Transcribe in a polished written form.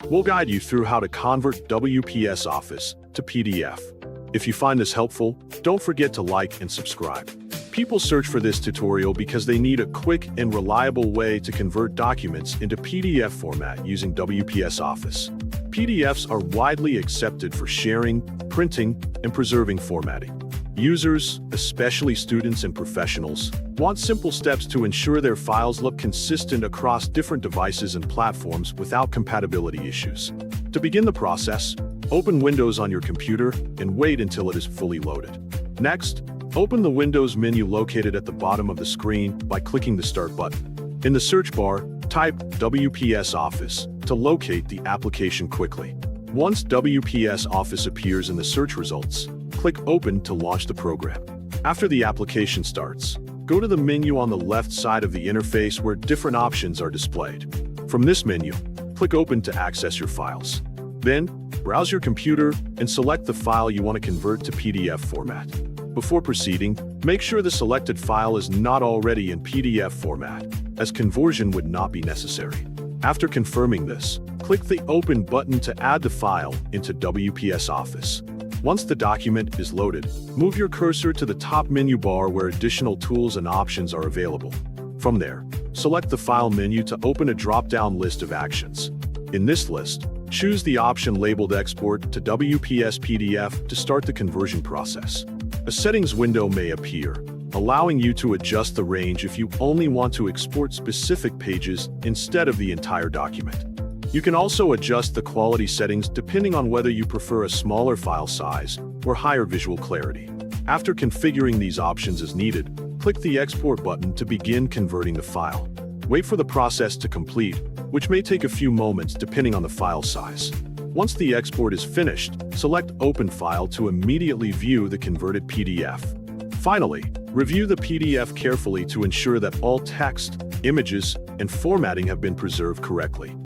We'll guide you through how to convert WPS Office to PDF. If you find this helpful, don't forget to like and subscribe. People search for this tutorial because they need a quick and reliable way to convert documents into PDF format using WPS Office. PDFs are widely accepted for sharing, printing, and preserving formatting. Users, especially students and professionals, want simple steps to ensure their files look consistent across different devices and platforms without compatibility issues. To begin the process, open Windows on your computer and wait until it is fully loaded. Next, open the Windows menu located at the bottom of the screen by clicking the Start button. In the search bar, type WPS Office to locate the application quickly. Once WPS Office appears in the search results, click Open to launch the program. After the application starts, go to the menu on the left side of the interface where different options are displayed. From this menu, click Open to access your files. Then, browse your computer and select the file you want to convert to PDF format. Before proceeding, make sure the selected file is not already in PDF format, as conversion would not be necessary. After confirming this, click the Open button to add the file into WPS Office. Once the document is loaded, move your cursor to the top menu bar where additional tools and options are available. From there, select the File menu to open a drop-down list of actions. In this list, choose the option labeled Export to WPS PDF to start the conversion process. A settings window may appear, allowing you to adjust the range if you only want to export specific pages instead of the entire document. You can also adjust the quality settings depending on whether you prefer a smaller file size or higher visual clarity. After configuring these options as needed, click the Export button to begin converting the file. Wait for the process to complete, which may take a few moments depending on the file size. Once the export is finished, select Open File to immediately view the converted PDF. Finally, review the PDF carefully to ensure that all text, images, and formatting have been preserved correctly.